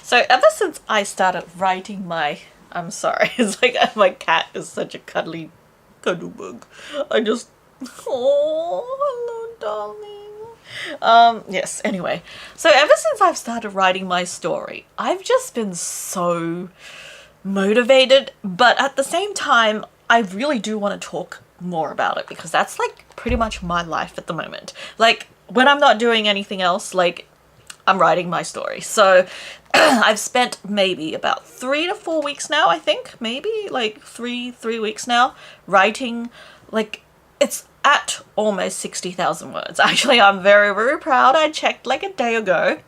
So ever since I started writing I'm sorry, it's like my cat is such a cuddle bug. I just, oh, hello, darling. Yes, anyway. So ever since I've started writing my story, I've just been so motivated, but at the same time, I really do want to talk more about it because that's like pretty much my life at the moment. Like, when I'm not doing anything else, like, I'm writing my story. So I've spent maybe about 3 to 4 weeks now, I think, maybe like three weeks now, writing. Like, it's at almost 60,000 words. Actually, I'm very, very proud. I checked like a day ago.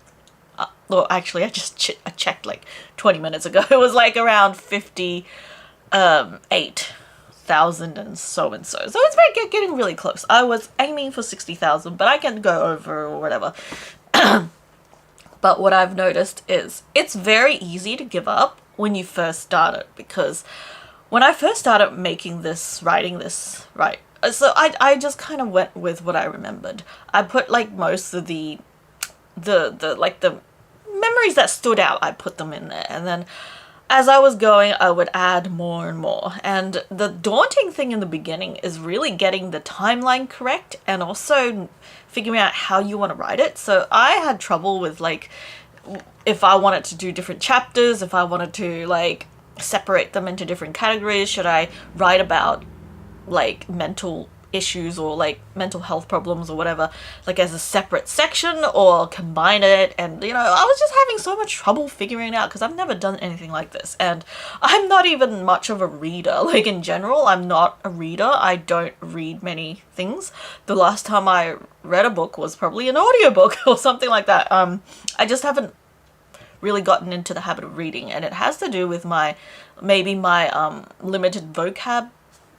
Well, actually, I checked like 20 minutes ago. It was like around 58,000 and so and so. So it's getting really close. I was aiming for 60,000, but I can go over or whatever. But what I've noticed is it's very easy to give up when you first start it, because when I first started writing this, right, so I just kind of went with what I remembered. I put like most of the memories that stood out, I put them in there, and then as I was going, I would add more and more. And the daunting thing in the beginning is really getting the timeline correct and also figuring out how you want to write it. So I had trouble with, like, if I wanted to do different chapters, if I wanted to, like, separate them into different categories. Should I write about, like, mental issues or like mental health problems or whatever, like as a separate section, or combine it? And I was just having so much trouble figuring it out because I've never done anything like this, and I'm not even much of a reader. Like, in general, I'm not a reader. I don't read many things. The last time I read a book was probably an audiobook or something like that. I just haven't really gotten into the habit of reading, and it has to do with my limited vocab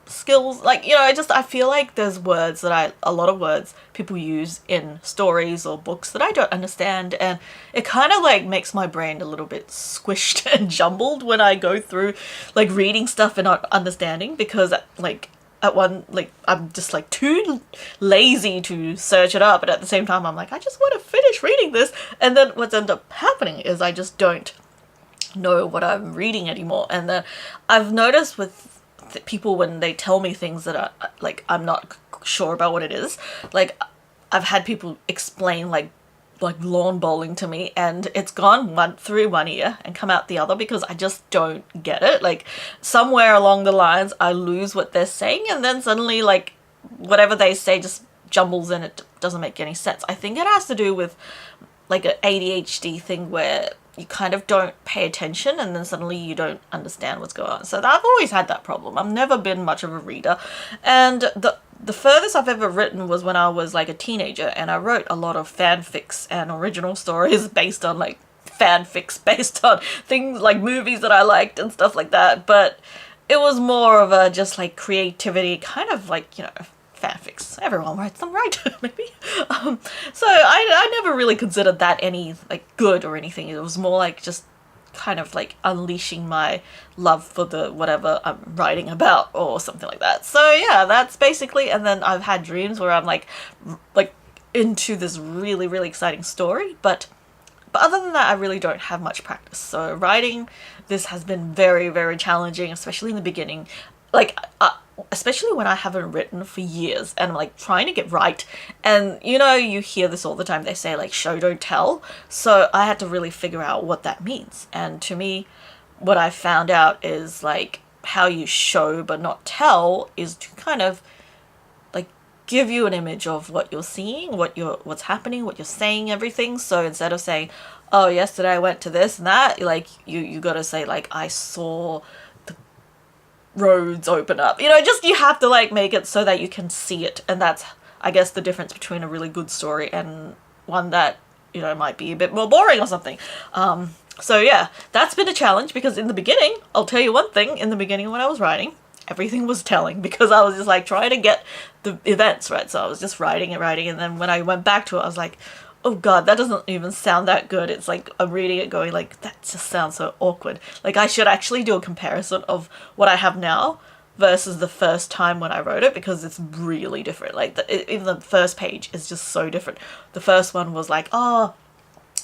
skills. Like, I feel like there's words that a lot of words people use in stories or books that I don't understand, and it kind of like makes my brain a little bit squished and jumbled when I go through like reading stuff and not understanding, because like I'm just like too lazy to search it up, but at the same time I'm like, I just want to finish reading this, and then what's end up happening is I just don't know what I'm reading anymore. And then I've noticed with people, when they tell me things that are like I'm not sure about what it is, like I've had people explain like lawn bowling to me, and it's gone through one ear and come out the other because I just don't get it. Like, somewhere along the lines I lose what they're saying, and then suddenly like whatever they say just jumbles and it doesn't make any sense. I think it has to do with like an ADHD thing where you kind of don't pay attention and then suddenly you don't understand what's going on. So I've always had that problem. I've never been much of a reader. And the furthest I've ever written was when I was like a teenager, and I wrote a lot of fanfics and original stories based on like fanfics based on things like movies that I liked and stuff like that. But it was more of a just like creativity, kind of like, fanfics. Everyone writes them, right? Maybe. So I never really considered that any like good or anything. It was more like just kind of like unleashing my love for the whatever I'm writing about or something like that. So yeah, that's basically. And then I've had dreams where I'm like into this really, really exciting story, but other than that, I really don't have much practice. So writing this has been very, very challenging, especially in the beginning. Like, especially when I haven't written for years and I'm like trying to get right. And you hear this all the time. They say like show, don't tell. So I had to really figure out what that means. And to me, what I found out is like how you show but not tell is to kind of like give you an image of what you're seeing, what's happening, what you're saying, everything. So instead of saying, oh, yesterday I went to this and that, like you got to say like, I saw roads open up, just you have to like make it so that you can see it. And that's, I guess, the difference between a really good story and one that might be a bit more boring or something. So yeah, that's been a challenge, because in the beginning, I'll tell you one thing, in the beginning when I was writing, everything was telling, because I was just like trying to get the events right. So I was just writing, and then when I went back to it, I was like, oh god, that doesn't even sound that good. It's like I'm reading it going like, that just sounds so awkward. Like, I should actually do a comparison of what I have now versus the first time when I wrote it, because it's really different. Like, even the first page is just so different. The first one was like, oh,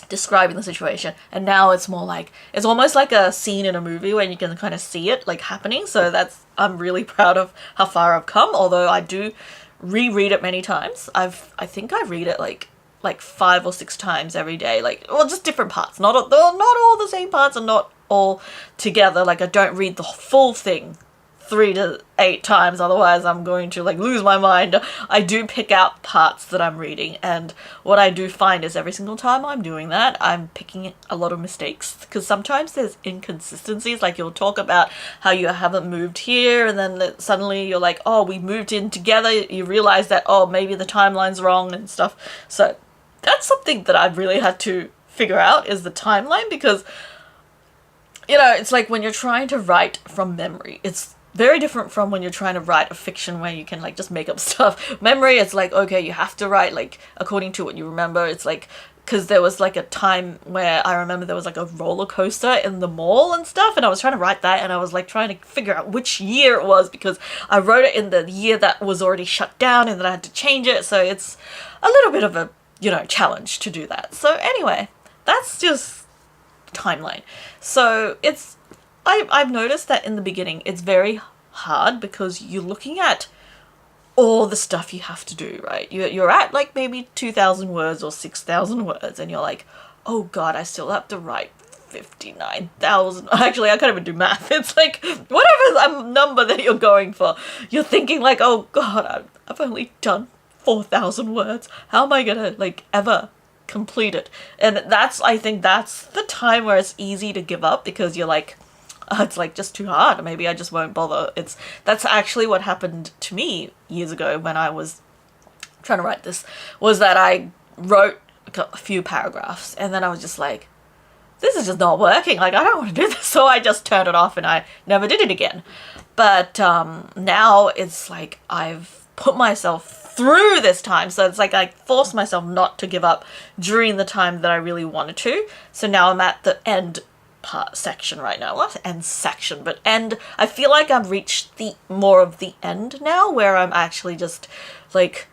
describing the situation, and now it's more like it's almost like a scene in a movie where you can kind of see it like happening. So that's, I'm really proud of how far I've come, although I do reread it many times. I think I read it like 5 or 6 times every day, like, well, just different parts, not all the same parts and not all together. Like I don't read the full thing 3 to 8 times, otherwise I'm going to like lose my mind. I do pick out parts that I'm reading, and what I do find is every single time I'm doing that, I'm picking a lot of mistakes, because sometimes there's inconsistencies. Like you'll talk about how you haven't moved here, and then suddenly you're like, oh, we moved in together, you realize that, oh, maybe the timeline's wrong and stuff. So that's something that I've really had to figure out, is the timeline, because you know, it's like when you're trying to write from memory, it's very different from when you're trying to write a fiction where you can like just make up stuff. Memory, it's like, okay, you have to write like according to what you remember. It's like, because there was like a time where I remember there was like a roller coaster in the mall and stuff, and I was trying to write that, and I was like trying to figure out which year it was, because I wrote it in the year that was already shut down, and then I had to change it. So it's a little bit of a, you know, challenge to do that. So anyway, that's just timeline. So it's, I've noticed that in the beginning it's very hard, because you're looking at all the stuff you have to do, right? You're at like maybe 2,000 words or 6,000 words, and you're like, oh god, I still have to write 59,000. Actually, I can't even do math. It's like whatever number that you're going for, you're thinking like, oh god, I've only done 4,000 words. How am I gonna like ever complete it? And that's, I think that's the time where it's easy to give up, because you're like, it's like just too hard. Maybe I just won't bother. That's actually what happened to me years ago when I was trying to write this, was that I wrote a few paragraphs, and then I was just like, this is just not working. Like, I don't want to do this. So I just turned it off and I never did it again. But now it's like I've put myself through this time. So it's like I forced myself not to give up during the time that I really wanted to. So now I'm at the end part section right now. Not end section, but end. I feel like I've reached the more of the end now, where I'm actually just like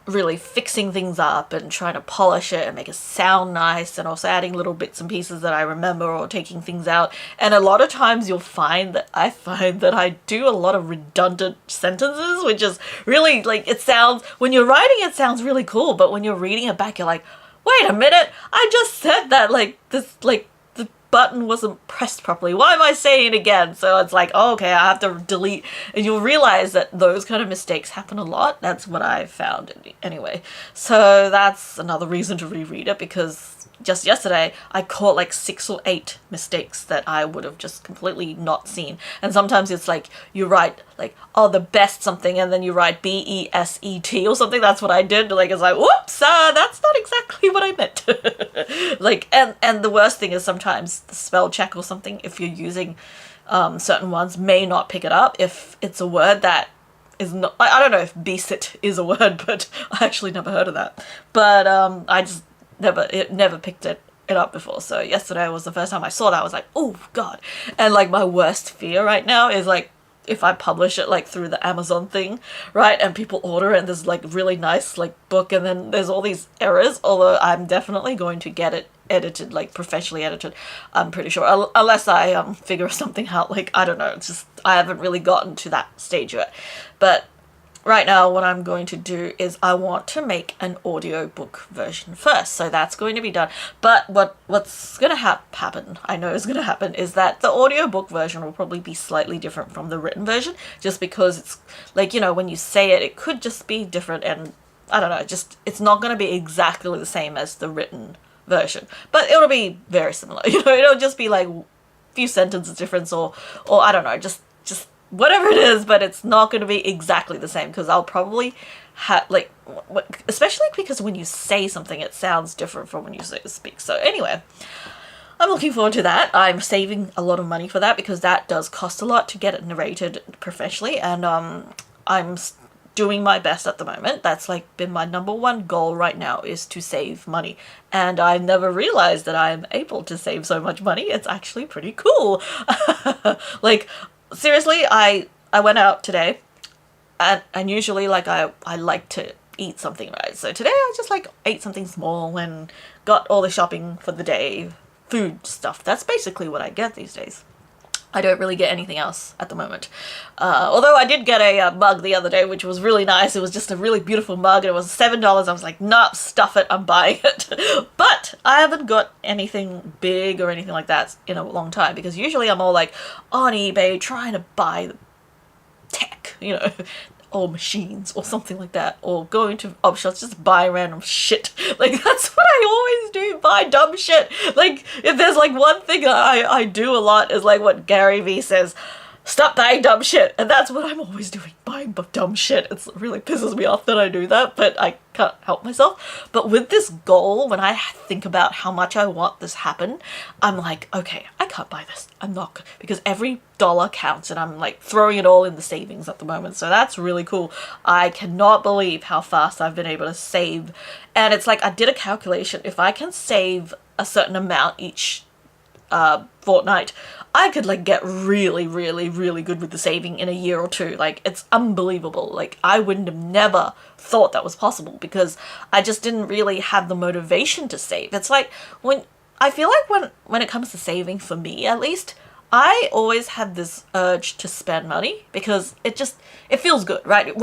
really fixing things up and trying to polish it and make it sound nice, and also adding little bits and pieces that I remember, or taking things out. And a lot of times you'll find that I do a lot of redundant sentences, which is really like, it sounds, when you're writing it sounds really cool, but when you're reading it back you're like, wait a minute, I just said that, like this, like the button wasn't pressed properly. Why am I saying it again? So it's like, oh, okay, I have to delete, and you'll realize that those kind of mistakes happen a lot. That's what I found anyway. So that's another reason to reread it, because just yesterday I caught like 6 or 8 mistakes that I would have just completely not seen. And sometimes it's like you write like, oh, the best something, and then you write BESET or something. That's what I did. Like, it's like, whoops, that's not exactly what I meant. Like, and the worst thing is sometimes the spell check or something, if you're using certain ones, may not pick it up if it's a word that is not, I don't know if BESIT is a word, but I actually never heard of that. But I just never picked it up before. So yesterday was the first time I saw that. I was like, oh god. And like my worst fear right now is like, if I publish it like through the Amazon thing, right, and people order it and there's like really nice like book, and then there's all these errors, although I'm definitely going to get it edited, like professionally edited, I'm pretty sure, unless I figure something out. Like, I don't know, it's just I haven't really gotten to that stage yet. But right now what I'm going to do is I want to make an audiobook version first. So that's going to be done. But what's going to happen, I know is going to happen, is that the audiobook version will probably be slightly different from the written version, just because it's like, you know, when you say it, it could just be different, and I don't know, just it's not going to be exactly the same as the written version, but it'll be very similar. You know, it'll just be like a few sentences difference, or I don't know, just whatever it is, but it's not going to be exactly the same, because I'll probably have like, especially because when you say something it sounds different from when you speak. So anyway, I'm looking forward to that. I'm saving a lot of money for that, because that does cost a lot to get it narrated professionally, and I'm doing my best at the moment. That's like been my #1 goal right now, is to save money, and I never realized that I'm able to save so much money. It's actually pretty cool. Like, seriously, I went out today, and usually like I like to eat something, right? So today I just like ate something small and got all the shopping for the day, food stuff. That's basically what I get these days. I don't really get anything else at the moment. Although I did get a mug the other day, which was really nice. It was just a really beautiful mug, and it was $7. I was like, nah, stuff it, I'm buying it. But I haven't got anything big or anything like that in a long time, because usually I'm all like on eBay trying to buy tech, you know, or machines or something like that, or going to op shops, just buy random shit. Like, that's what I always do, buy dumb shit. Like, if there's like one thing I do a lot is like what Gary Vee says, stop buying dumb shit. And that's what I'm always doing, buying dumb shit. It really pisses me off that I do that, but I can't help myself. But with this goal, when I think about how much I want this happen, I'm like, okay, I can't buy this. I'm not, because every dollar counts, and I'm like throwing it all in the savings at the moment. So that's really cool. I cannot believe how fast I've been able to save. And it's like, I did a calculation. If I can save a certain amount each fortnight, I could like get really, really, really good with the saving in a year or two. Like, it's unbelievable. Like, I wouldn't have never thought that was possible, because I just didn't really have the motivation to save. It's like, I feel like when it comes to saving, for me at least, I always have this urge to spend money because it feels good, right?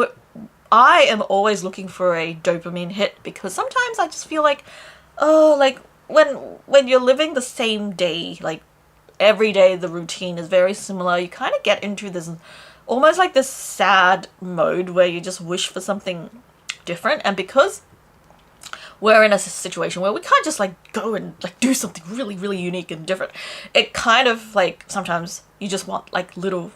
I am always looking for a dopamine hit, because sometimes I just feel like, oh, like when you're living the same day, like every day the routine is very similar, you kind of get into this almost like this sad mode where you just wish for something different. And because we're in a situation where we can't just like go and like do something really, really unique and different, it kind of like sometimes you just want like little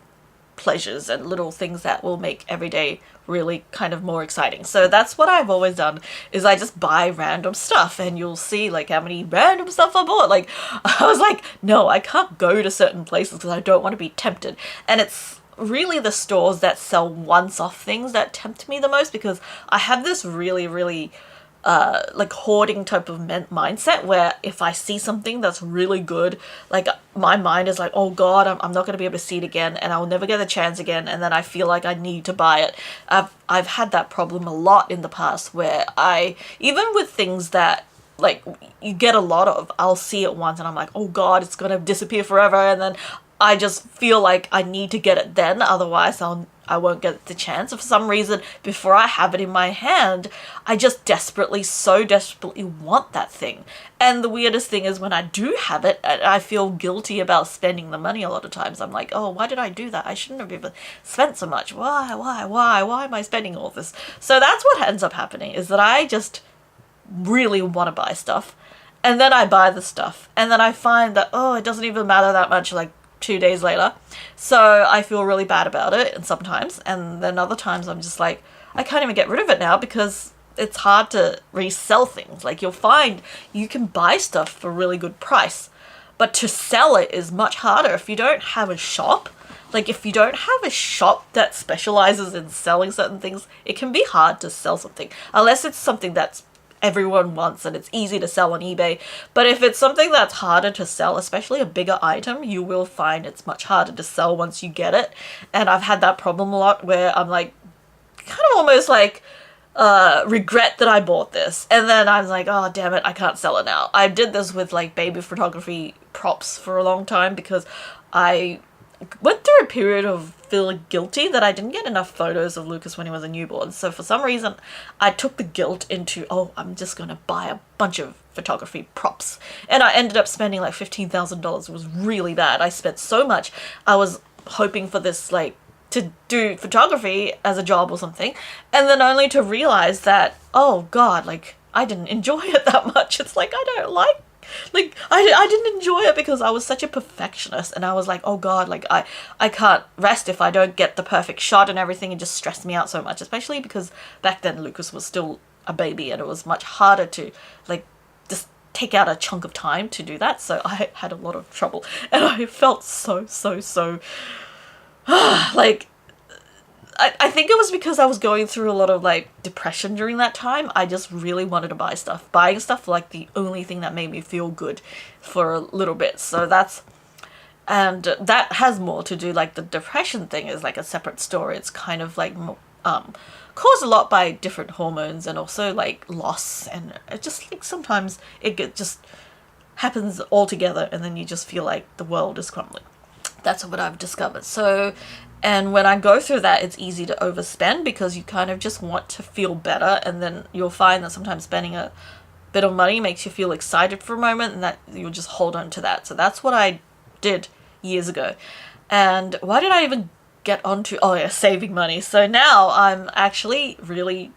pleasures and little things that will make every day really kind of more exciting. So that's what I've always done, is I just buy random stuff, and you'll see like how many random stuff I bought. Like, I was like, no, I can't go to certain places because I don't want to be tempted. And it's really the stores that sell once-off things that tempt me the most, because I have this really, really like hoarding type of mindset where if I see something that's really good, like my mind is like, oh god, I'm not going to be able to see it again, and I'll never get the chance again, and then I feel like I need to buy it. I've had that problem a lot in the past, where even with things that like you get a lot of, I'll see it once and I'm like, oh god, it's going to disappear forever, and then I just feel like I need to get it then, otherwise I won't get the chance. For some reason, before I have it in my hand, I just so desperately want that thing. And the weirdest thing is when I do have it, I feel guilty about spending the money a lot of times. I'm like, oh, why did I do that? I shouldn't have even spent so much. Why am I spending all this? So that's what ends up happening, is that I just really want to buy stuff. And then I buy the stuff. And then I find that, oh, it doesn't even matter that much, like 2 days later. So I feel really bad about it, and sometimes, and then other times I'm just like, I can't even get rid of it now because it's hard to resell things. Like, you'll find you can buy stuff for a really good price, but to sell it is much harder if you don't have a shop. Like, if you don't have a shop that specializes in selling certain things, it can be hard to sell something, unless it's something that's everyone wants and it's easy to sell on eBay. But if it's something that's harder to sell, especially a bigger item, you will find it's much harder to sell once you get it. And I've had that problem a lot, where I'm like, kind of almost like regret that I bought this, and then I was like, oh damn it, I can't sell it now. I did this with like baby photography props for a long time, because I went through a period of feeling guilty that I didn't get enough photos of Lucas when he was a newborn. So for some reason, I took the guilt into, oh, I'm just going to buy a bunch of photography props. And I ended up spending like $15,000. It was really bad. I spent so much. I was hoping for this, like, to do photography as a job or something. And then only to realize that, oh God, like, I didn't enjoy it that much. It's like, I don't like, I didn't enjoy it because I was such a perfectionist, and I was like, oh god, like I can't rest if I don't get the perfect shot and everything. It just stressed me out so much, especially because back then Lucas was still a baby and it was much harder to like just take out a chunk of time to do that. So I had a lot of trouble, and I felt so like I think it was because I was going through a lot of like depression during that time. I just really wanted to buy stuff. Buying stuff like the only thing that made me feel good for a little bit. So that has more to do, like the depression thing is like a separate story. It's kind of like caused a lot by different hormones and also like loss, and it just like sometimes just happens all together and then you just feel like the world is crumbling. That's what I've discovered. So, and when I go through that, it's easy to overspend because you kind of just want to feel better, and then you'll find that sometimes spending a bit of money makes you feel excited for a moment, and that you'll just hold on to that. So that's what I did years ago. And why did I even get onto, oh yeah, saving money. So now I'm actually really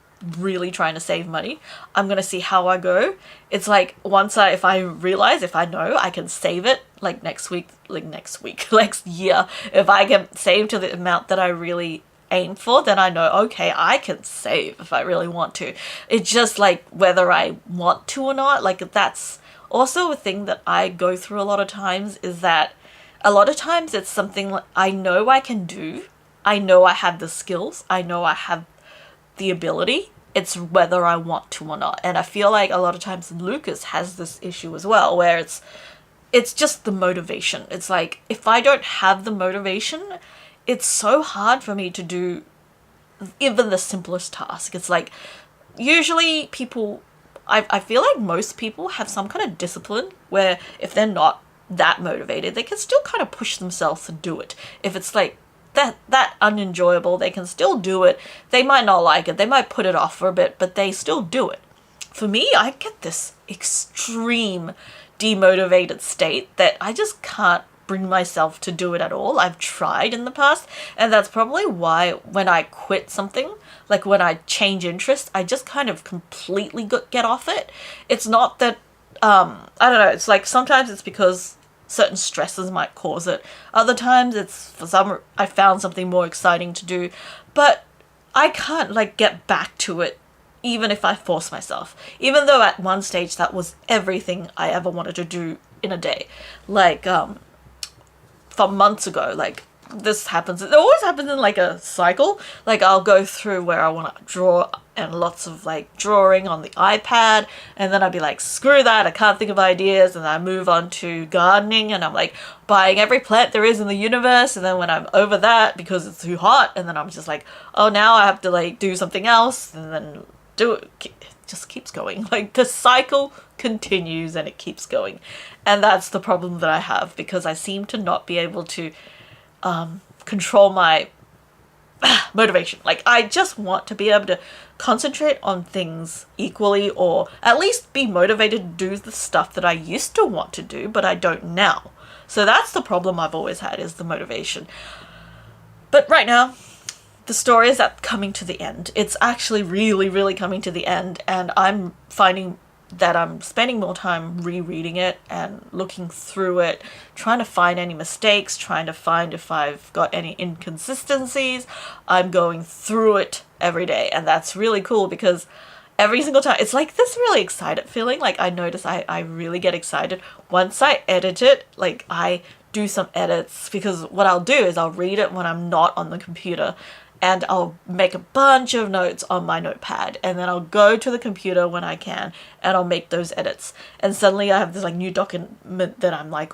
trying to save money. I'm gonna see how I go. It's like if I know I can save it like next week, next year, if I can save to the amount that I really aim for, then I know, okay, I can save if I really want to. It's just like whether I want to or not. Like that's also a thing that I go through a lot of times, is that a lot of times it's something like I know I can do. I know I have the skills. I know I have the ability. It's whether I want to or not. And I feel like a lot of times Lucas has this issue as well, where it's just the motivation. It's like if I don't have the motivation, it's so hard for me to do even the simplest task. It's like usually I feel like most people have some kind of discipline where if they're not that motivated, they can still kind of push themselves to do it. If it's like that unenjoyable, they can still do it. They might not like it, they might put it off for a bit, but they still do it. For me, I get this extreme demotivated state that I just can't bring myself to do it at all. I've tried in the past, and that's probably why when I quit something, like when I change interest, I just kind of completely get off it. It's not that I don't know, it's like sometimes it's because certain stresses might cause it. Other times it's I found something more exciting to do, but I can't like get back to it even if I force myself. Even though at one stage that was everything I ever wanted to do in a day. Like from months ago, like this happens. It always happens in like a cycle. Like I'll go through where I want to draw and lots of like drawing on the iPad, and then I'd be like, screw that, I can't think of ideas, and I move on to gardening, and I'm like buying every plant there is in the universe, and then when I'm over that because it's too hot, and then I'm just like, oh, now I have to like do something else, and then do it. It just keeps going. Like the cycle continues and it keeps going, and that's the problem that I have, because I seem to not be able to control my motivation. Like I just want to be able to concentrate on things equally, or at least be motivated to do the stuff that I used to want to do but I don't now. So that's the problem I've always had, is the motivation. But right now the story is coming to the end. It's actually really coming to the end, and I'm finding that I'm spending more time rereading it and looking through it, trying to find any mistakes, trying to find if I've got any inconsistencies. I'm going through it every day, and that's really cool because every single time it's like this really excited feeling. Like I notice I really get excited once I edit it. Like I do some edits, because what I'll do is I'll read it when I'm not on the computer, and I'll make a bunch of notes on my notepad, and then I'll go to the computer when I can, and I'll make those edits. And suddenly I have this like new document that I'm like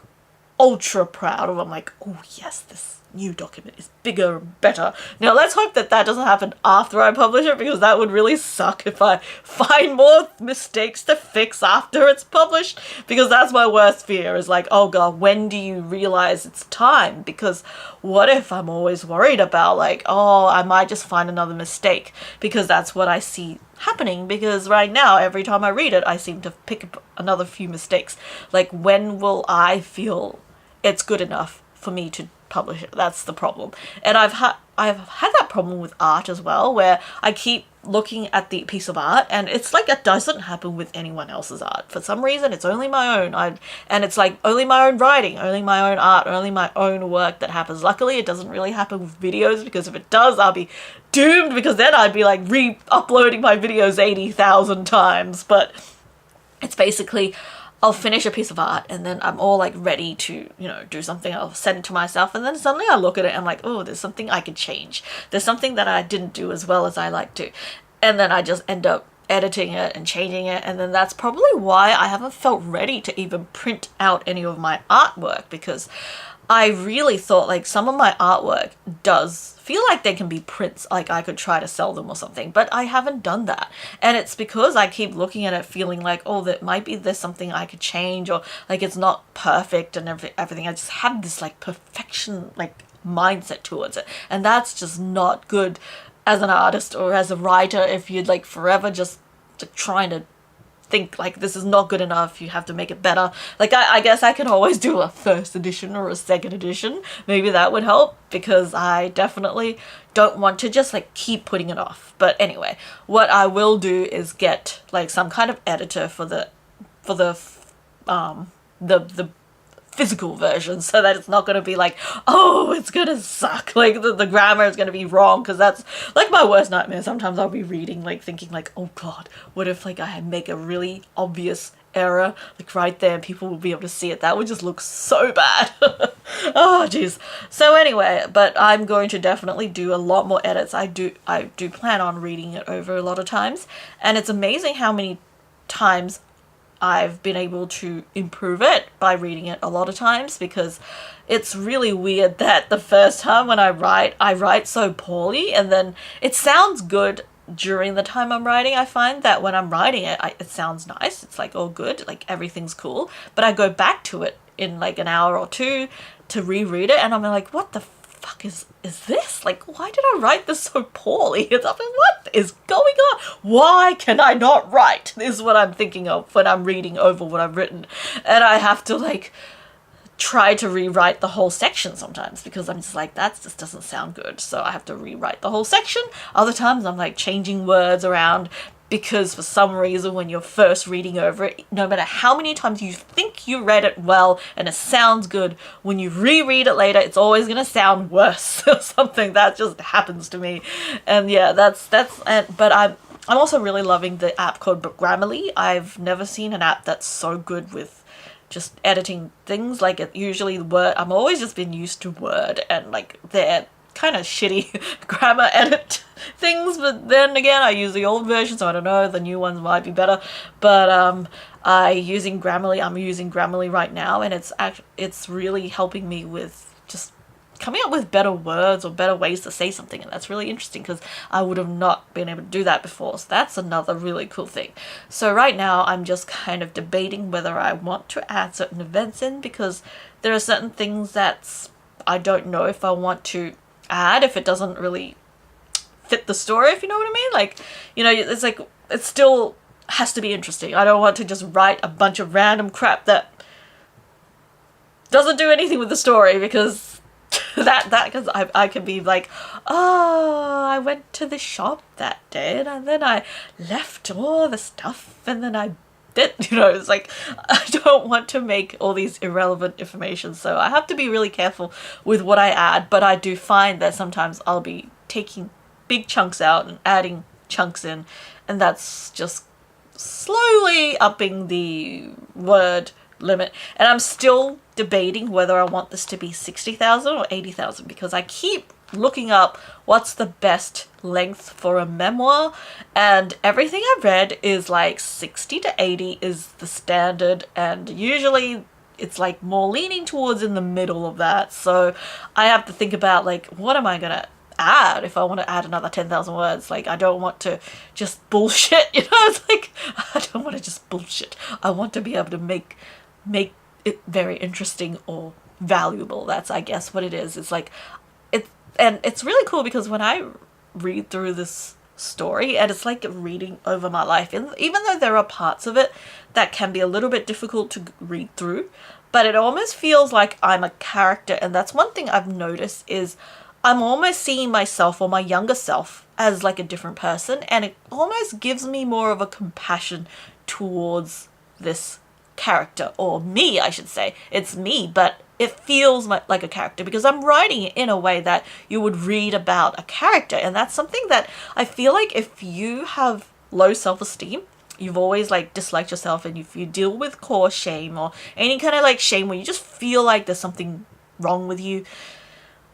ultra proud of. I'm like, oh yes, this new document is bigger and better. Now let's hope that doesn't happen after I publish it, because that would really suck if I find more mistakes to fix after it's published, because that's my worst fear, is like, oh god, when do you realize it's time? Because what if I'm always worried about like, oh, I might just find another mistake, because that's what I see happening. Because right now every time I read it I seem to pick up another few mistakes. Like when will I feel it's good enough for me to publish it? That's the problem. And I've had that problem with art as well, where I keep looking at the piece of art and it's like it doesn't happen with anyone else's art. For some reason it's only my own. And it's like only my own writing, only my own art, only my own work that happens. Luckily it doesn't really happen with videos, because if it does I'll be doomed, because then I'd be like re-uploading my videos 80,000 times. But it's basically, I'll finish a piece of art and then I'm all like ready to, do something. I'll send it to myself, and then suddenly I look at it and I'm like, oh, there's something I could change. There's something that I didn't do as well as I like to. And then I just end up editing it and changing it, and then that's probably why I haven't felt ready to even print out any of my artwork, because I really thought like some of my artwork does feel like they can be prints, like I could try to sell them or something, but I haven't done that. And it's because I keep looking at it feeling like, oh, that might be there's something I could change, or like it's not perfect and everything. I just have this like perfection like mindset towards it, and that's just not good as an artist or as a writer if you're like forever just trying to think like this is not good enough, you have to make it better. Like I guess I can always do a first edition or a second edition. Maybe that would help, because I definitely don't want to just like keep putting it off. But anyway, what I will do is get like some kind of editor for the physical version, so that it's not going to be like, oh, it's going to suck, like the grammar is going to be wrong, because that's like my worst nightmare. Sometimes I'll be reading like thinking like, oh god, what if like I make a really obvious error like right there and people will be able to see it? That would just look so bad. Oh jeez. So anyway, but I'm going to definitely do a lot more edits. I do plan on reading it over a lot of times, and it's amazing how many times I've been able to improve it by reading it a lot of times, because it's really weird that the first time when I write so poorly, and then it sounds good during the time I'm writing. I find that when I'm writing it, it sounds nice. It's like all good, like everything's cool. But I go back to it in like an hour or two to reread it, and I'm like, what the fuck is this? Like, why did I write this so poorly? It's like, what is going on? Why can I not write? This is what I'm thinking of when I'm reading over what I've written. And I have to like try to rewrite the whole section sometimes, because I'm just like, that just doesn't sound good. So I have to rewrite the whole section. Other times I'm like changing words around, because for some reason when you're first reading over it, no matter how many times you think you read it well and it sounds good, when you reread it later, it's always going to sound worse or something. That just happens to me. And yeah, but I'm also really loving the app called Grammarly. I've never seen an app that's so good with just editing things. Like it usually Word, I'm always just been used to Word, and like they're kind of shitty grammar edit things, but then again I use the old version, so I don't know, the new ones might be better. But I'm using Grammarly right now, and it's really helping me with just coming up with better words or better ways to say something, and that's really interesting because I would have not been able to do that before. So that's another really cool thing. So right now I'm just kind of debating whether I want to add certain events in, because there are certain things that I don't know if I want to add if it doesn't really fit the story, if you know what I mean. Like, you know, it's like it still has to be interesting. I don't want to just write a bunch of random crap that doesn't do anything with the story, because because I can be like, oh, I went to the shop that day and then I left all the stuff and then I did, you know, it's like I don't want to make all these irrelevant information, so I have to be really careful with what I add. But I do find that sometimes I'll be taking big chunks out and adding chunks in, and that's just slowly upping the word limit. And I'm still debating whether I want this to be 60,000 or 80,000, because I keep looking up what's the best length for a memoir, and everything I've read is like 60 to 80 is the standard, and usually it's like more leaning towards in the middle of that. So I have to think about like, what am I gonna add if I want to add another 10,000 words? Like, I don't want to just bullshit, you know. It's like, I don't want to just bullshit. I want to be able to make it very interesting or valuable. That's, I guess, what it is. It's like, and it's really cool because when I read through this story, and it's like reading over my life, and even though there are parts of it that can be a little bit difficult to read through, but it almost feels like I'm a character. And that's one thing I've noticed, is I'm almost seeing myself or my younger self as like a different person, and it almost gives me more of a compassion towards this character, or me, I should say. It's me, but it feels like a character because I'm writing it in a way that you would read about a character. And that's something that I feel like if you have low self-esteem, you've always like disliked yourself, and if you deal with core shame or any kind of like shame where you just feel like there's something wrong with you,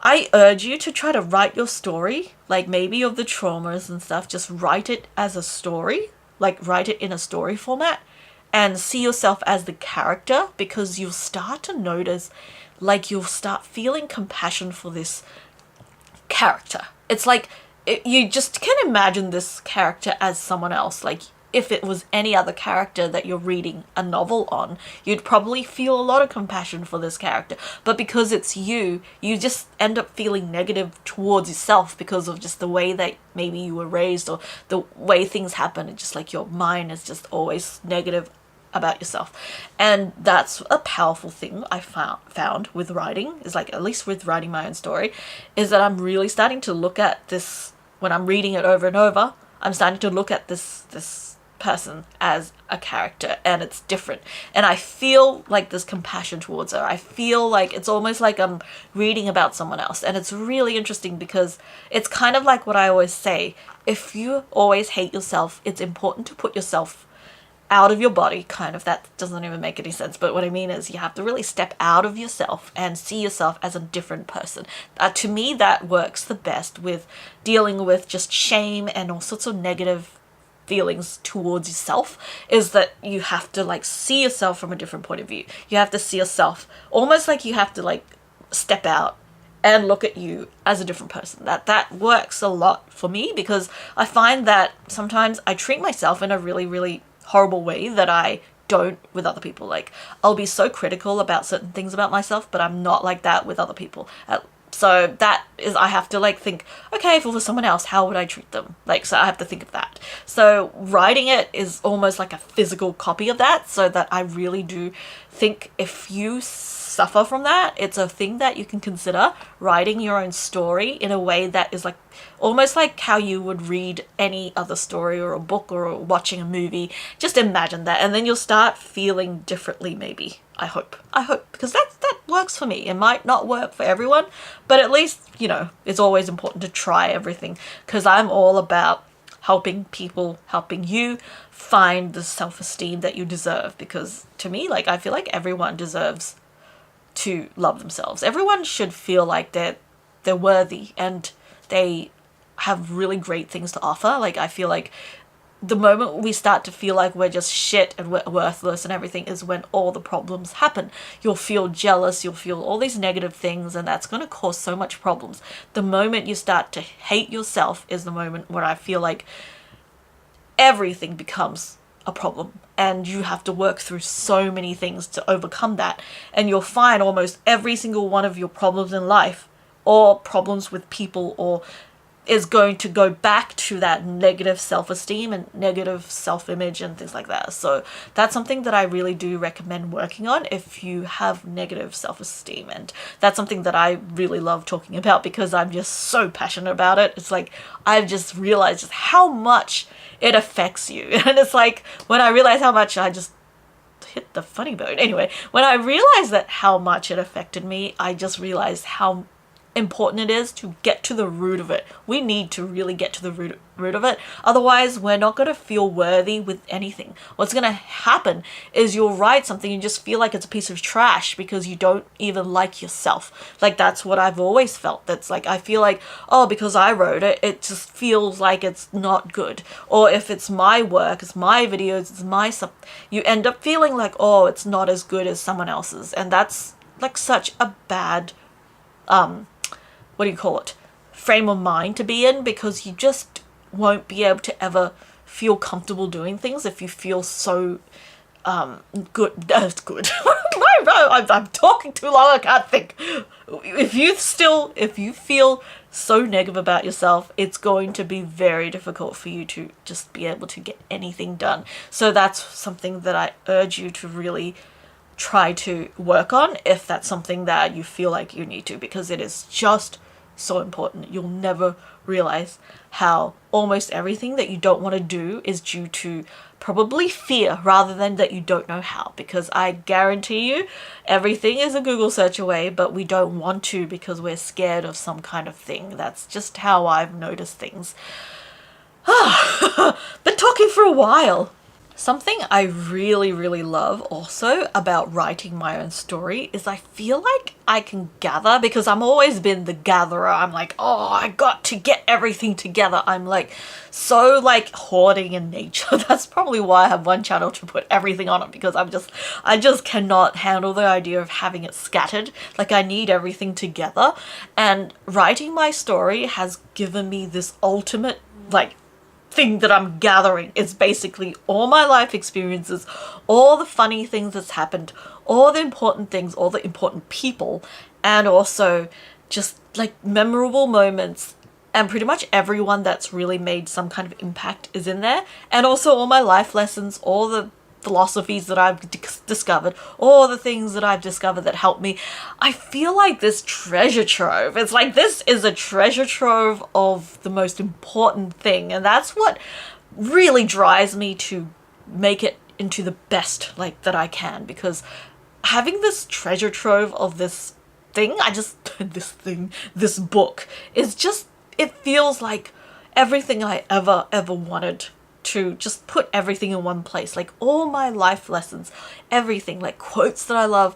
I urge you to try to write your story, like maybe of the traumas and stuff, just write it as a story. like write it in a story format and see yourself as the character, because you'll start to notice, like you'll start feeling compassion for this character. It's like you just can imagine this character as someone else. Like if it was any other character that you're reading a novel on, you'd probably feel a lot of compassion for this character. But because it's you just end up feeling negative towards yourself because of just the way that maybe you were raised or the way things happen. It's just like your mind is just always negative about yourself. And that's a powerful thing I found with writing, is like, at least with writing my own story, is that I'm really starting to look at this, when I'm reading it over and over, I'm starting to look at this person as a character, and it's different, and I feel like there's compassion towards her. I feel like it's almost like I'm reading about someone else, and it's really interesting because it's kind of like what I always say: if you always hate yourself, it's important to put yourself out of your body. Kind of, that doesn't even make any sense, but what I mean is you have to really step out of yourself and see yourself as a different person. To me, that works the best with dealing with just shame and all sorts of negative feelings towards yourself, is that you have to like see yourself from a different point of view. You have to see yourself almost like you have to like step out and look at you as a different person. That works a lot for me, because I find that sometimes I treat myself in a really, really horrible way that I don't with other people. Like I'll be so critical about certain things about myself, but I'm not like that with other people. So that is, I have to like think, okay, if it was someone else, how would I treat them? Like, so I have to think of that. So writing it is almost like a physical copy of that, so that I really do think if you suffer from that, it's a thing that you can consider writing your own story in a way that is like almost like how you would read any other story or a book or watching a movie. Just imagine that, and then you'll start feeling differently, maybe. I hope, because that works for me. It might not work for everyone, but at least, you know, it's always important to try everything, because I'm all about helping people, helping you find the self-esteem that you deserve. Because to me, like, I feel like everyone deserves to love themselves. Everyone should feel like they're worthy and they have really great things to offer. Like, I feel like the moment we start to feel like we're just shit and we're worthless and everything is when all the problems happen. You'll feel jealous, you'll feel all these negative things, and that's going to cause so much problems. The moment you start to hate yourself is the moment where I feel like everything becomes a problem, and you have to work through so many things to overcome that. And you'll find almost every single one of your problems in life, or problems with people, or is going to go back to that negative self-esteem and negative self-image and things like that. So that's something that I really do recommend working on if you have negative self-esteem. And that's something that I really love talking about, because I'm just so passionate about it. It's like I've just realized just how much it affects you. And it's like when I realize how much, I just hit the funny bone. Anyway, when I realized that how much it affected me, I just realized how important it is to get to the root of it. We need to really get to the root of it. Otherwise, we're not going to feel worthy with anything. What's going to happen is you'll write something and just feel like it's a piece of trash because you don't even like yourself. Like, that's what I've always felt. That's like, I feel like, oh, because I wrote it, it just feels like it's not good. Or if it's my work, it's my videos, it's my stuff, you end up feeling like, oh, it's not as good as someone else's. And that's like such a bad what do you call it, frame of mind to be in, because you just won't be able to ever feel comfortable doing things if you feel so good. That's good. I'm talking too long, I can't think. If you feel so negative about yourself, it's going to be very difficult for you to just be able to get anything done. So that's something that I urge you to really try to work on, if that's something that you feel like you need to, because it is just so important. You'll never realize how almost everything that you don't want to do is due to probably fear rather than that you don't know how, because I guarantee you everything is a Google search away, but we don't want to because we're scared of some kind of thing. That's just how I've noticed things. Been talking for a while. Something I really, really love also about writing my own story is I feel like I can gather, because I'm always been the gatherer. I'm like, oh, I got to get everything together. I'm like so like hoarding in nature. That's probably why I have one channel to put everything on it, because I just cannot handle the idea of having it scattered. Like I need everything together, and writing my story has given me this ultimate like thing that I'm gathering. Is basically all my life experiences, all the funny things that's happened, all the important things, all the important people, and also just like memorable moments, and pretty much everyone that's really made some kind of impact is in there. And also all my life lessons, all the philosophies that I've discovered, all the things that I've discovered that helped me. I feel like this treasure trove, it's like this is a treasure trove of the most important thing, and that's what really drives me to make it into the best like that I can, because having this treasure trove of this thing, this book is just, it feels like everything I ever wanted to just put everything in one place, like all my life lessons, everything, like quotes that I love,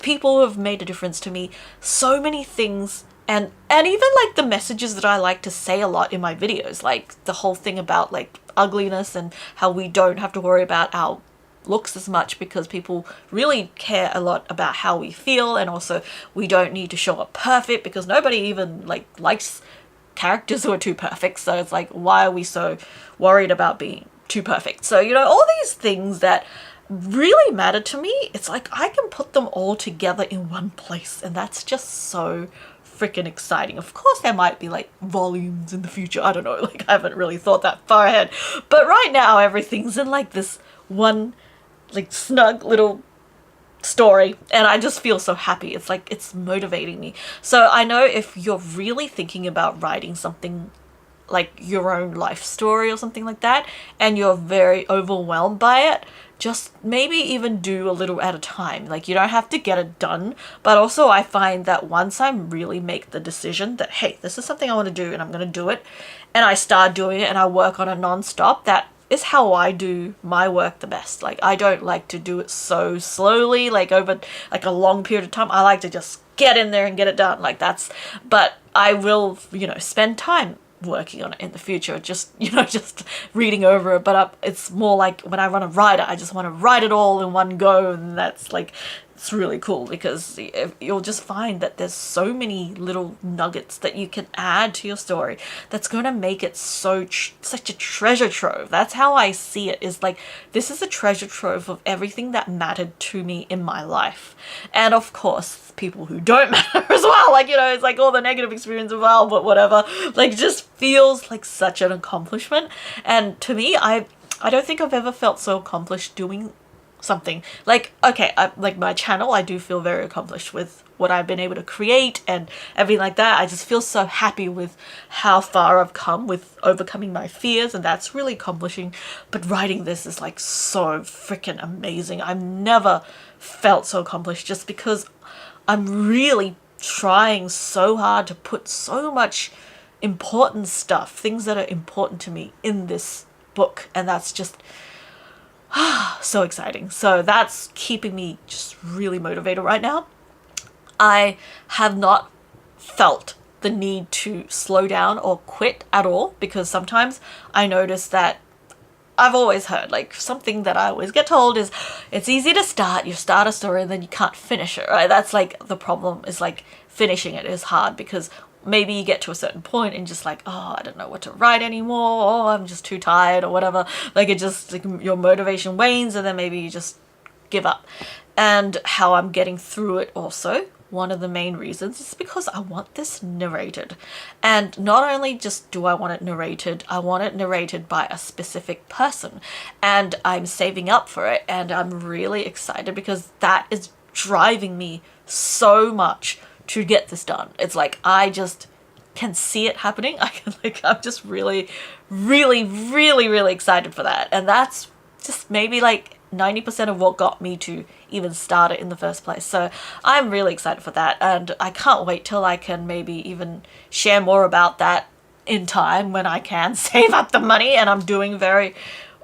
people who have made a difference to me, so many things, and even like the messages that I like to say a lot in my videos, like the whole thing about like ugliness and how we don't have to worry about our looks as much because people really care a lot about how we feel, and also we don't need to show up perfect because nobody even like likes characters who are too perfect. So it's like, why are we so worried about being too perfect? So, you know, all these things that really matter to me, it's like I can put them all together in one place, and that's just so freaking exciting. Of course there might be like volumes in the future, I don't know, like I haven't really thought that far ahead, but right now everything's in like this one like snug little story, and I just feel so happy. It's like it's motivating me. So I know if you're really thinking about writing something like your own life story or something like that, and you're very overwhelmed by it, just maybe even do a little at a time. Like you don't have to get it done, but also I find that once I really make the decision that, hey, this is something I want to do and I'm going to do it, and I start doing it and I work on it non-stop, that is how I do my work the best. Like I don't like to do it so slowly, like over like a long period of time. I like to just get in there and get it done. Like that's, but I will, you know, spend time working on it in the future, just, you know, just reading over it. But it's more like when I run a writer, I just want to write it all in one go, and that's like, it's really cool because you'll just find that there's so many little nuggets that you can add to your story that's going to make it such a treasure trove. That's how I see it, is like this is a treasure trove of everything that mattered to me in my life, and of course people who don't matter as well, like, you know, it's like all the negative experience as well, but whatever, like just feels like such an accomplishment. And to me, I don't think I've ever felt so accomplished doing something. Like, okay, like my channel, I do feel very accomplished with what I've been able to create and everything like that. I just feel so happy with how far I've come with overcoming my fears, and that's really accomplishing. But writing this is like so freaking amazing. I've never felt so accomplished, just because I'm really trying so hard to put so much important stuff, things that are important to me, in this book, and that's just so exciting. So that's keeping me just really motivated right now. I have not felt the need to slow down or quit at all, because sometimes I notice that I've always heard, like, something that I always get told is it's easy to start, you start a story and then you can't finish it, right? That's like the problem, is like finishing it is hard, because maybe you get to a certain point and just like, oh, I don't know what to write anymore, or I'm just too tired or whatever. Like it just, like, your motivation wanes, and then maybe you just give up. And how I'm getting through it also, one of the main reasons is because I want this narrated. And not only just do I want it narrated, I want it narrated by a specific person. And I'm saving up for it, and I'm really excited because that is driving me so much to get this done. It's like I just can see it happening. I'm just really, really, really, really excited for that. And that's just maybe like 90% of what got me to even start it in the first place. So I'm really excited for that, and I can't wait till I can maybe even share more about that in time when I can save up the money. And I'm doing very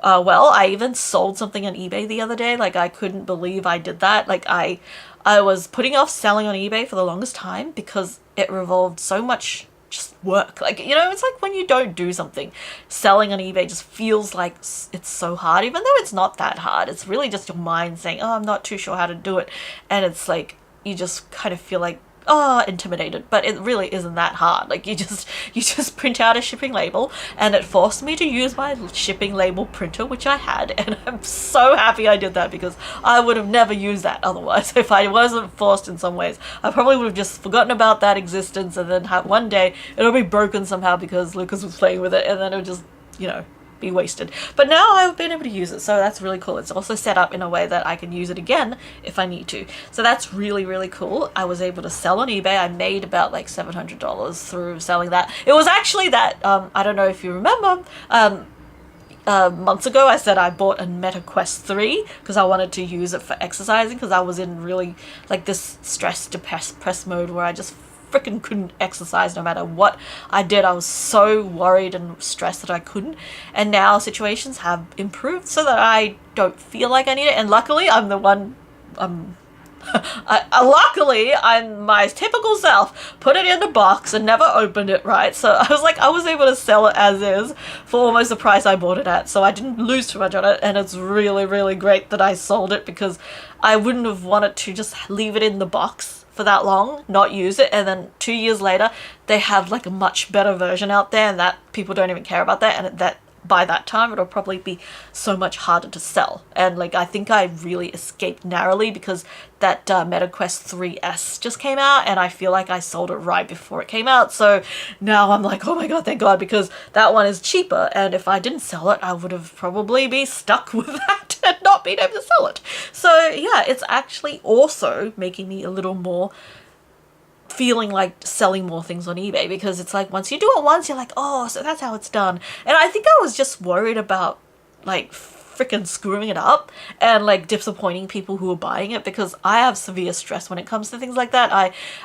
well. I even sold something on eBay the other day. Like, I couldn't believe I did that. Like, I was putting off selling on eBay for the longest time because it revolved so much just work. Like, you know, it's like when you don't do something, selling on eBay just feels like it's so hard, even though it's not that hard. It's really just your mind saying, oh, I'm not too sure how to do it. And it's like, you just kind of feel like, oh, intimidated, but it really isn't that hard. Like, you just print out a shipping label, and it forced me to use my shipping label printer, which I had, and I'm so happy I did that because I would have never used that otherwise. If I wasn't forced in some ways, I probably would have just forgotten about that existence, and then one day it'll be broken somehow because Lucas was playing with it, and then it'll just, you know, be wasted. But now I've been able to use it, so that's really cool. It's also set up in a way that I can use it again if I need to. So that's really, really cool. I was able to sell on eBay. I made about like $700 through selling that. It was actually that, I don't know if you remember, months ago I said I bought a Meta Quest 3 because I wanted to use it for exercising because I was in really like this stress depressed mode where I just freaking couldn't exercise no matter what I did. I was so worried and stressed that I couldn't, and now situations have improved so that I don't feel like I need it. And luckily I'm the one luckily I'm my typical self, put it in the box and never opened it, right? So I was able to sell it as is for almost the price I bought it at, so I didn't lose too much on it. And it's really, really great that I sold it because I wouldn't have wanted to just leave it in the box for that long, not use it, and then 2 years later they have like a much better version out there, and that people don't even care about that, and that by that time it'll probably be so much harder to sell. And like, I think I really escaped narrowly because that Meta Quest 3S just came out, and I feel like I sold it right before it came out. So now I'm like, oh my god, thank god, because that one is cheaper, and if I didn't sell it I would have probably be stuck with that and not been able to sell it. So yeah, it's actually also making me a little more feeling like selling more things on eBay, because it's like once you do it once, you're like, oh, so that's how it's done. And I think I was just worried about like freaking screwing it up and like disappointing people who are buying it, because I have severe stress when it comes to things like that.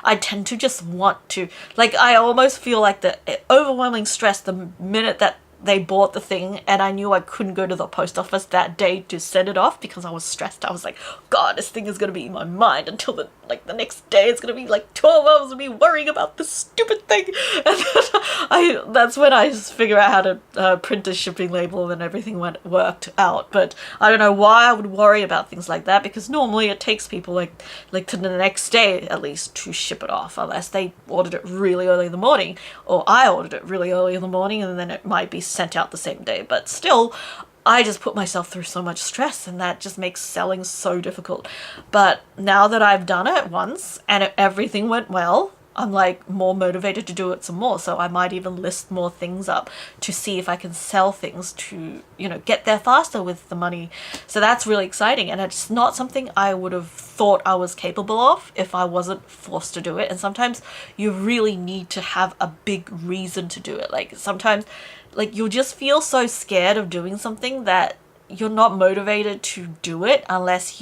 I tend to just want to, like, I almost feel like the overwhelming stress the minute that they bought the thing, and I knew I couldn't go to the post office that day to send it off because I was stressed. I was like, god, this thing is going to be in my mind until the next day. It's going to be like 12 hours of me worrying about this stupid thing. And then that's when I just figure out how to print a shipping label, and everything worked out. But I don't know why I would worry about things like that, because normally it takes people like to the next day at least to ship it off, unless they ordered it really early in the morning, or I ordered it really early in the morning, and then it might be sent out the same day. But still, I just put myself through so much stress, and that just makes selling so difficult. But now that I've done it once and everything went well, I'm like more motivated to do it some more. So I might even list more things up to see if I can sell things to, you know, get there faster with the money. So that's really exciting, and it's not something I would have thought I was capable of if I wasn't forced to do it. And sometimes you really need to have a big reason to do it. Like sometimes, like, you'll just feel so scared of doing something that you're not motivated to do it unless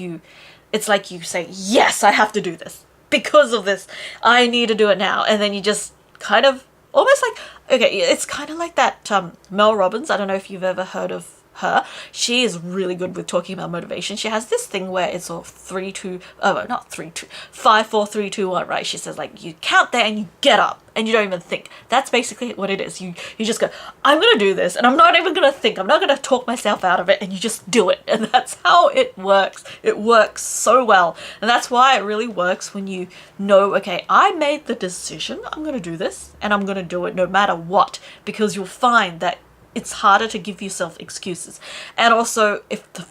it's like you say, yes, I have to do this. Because of this, I need to do it now. And then you just kind of almost like, okay, it's kind of like that Mel Robbins. I don't know if you've ever heard of her. She is really good with talking about motivation. She has this thing where it's all 5, 4, 3, 2, 1, right? She says, like, you count there and you get up and you don't even think. That's basically what it is. You just go, I'm gonna do this, and I'm not even gonna think. I'm not gonna talk myself out of it, and you just do it. And that's how it works. It works so well. And that's why it really works when you know, okay, I made the decision, I'm gonna do this, and I'm gonna do it no matter what, because you'll find that it's harder to give yourself excuses. And also, if the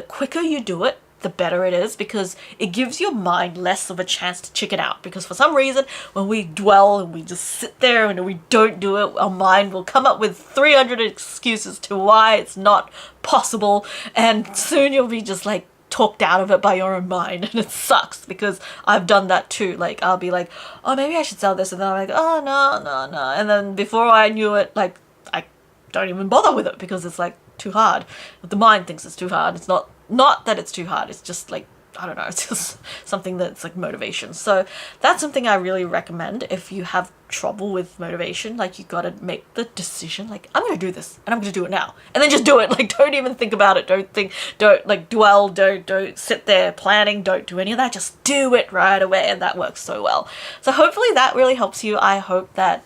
quicker you do it, the better it is, because it gives your mind less of a chance to chicken out. Because for some reason, when we dwell and we just sit there and we don't do it, our mind will come up with 300 excuses to why it's not possible, and soon you'll be just like talked out of it by your own mind, and it sucks, because I've done that too. Like, I'll be like, oh, maybe I should sell this, and then I'm like, oh, no, and then before I knew it, like, I don't even bother with it because it's like too hard. The mind thinks it's too hard. It's not that it's too hard, it's just like I don't know, it's just something that's like motivation. So that's something I really recommend if you have trouble with motivation. Like, you gotta make the decision, like, I'm gonna do this and I'm gonna do it now, and then just do it. Like, don't even think about it. Don't like dwell, don't sit there planning, don't do any of that. Just do it right away, and that works so well. So hopefully that really helps you. I hope that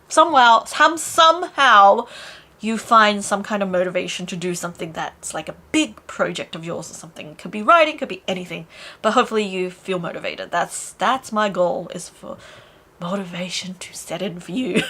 somehow you find some kind of motivation to do something that's like a big project of yours or something. It could be writing, could be anything, but hopefully you feel motivated. That's my goal, is for motivation to set in for you.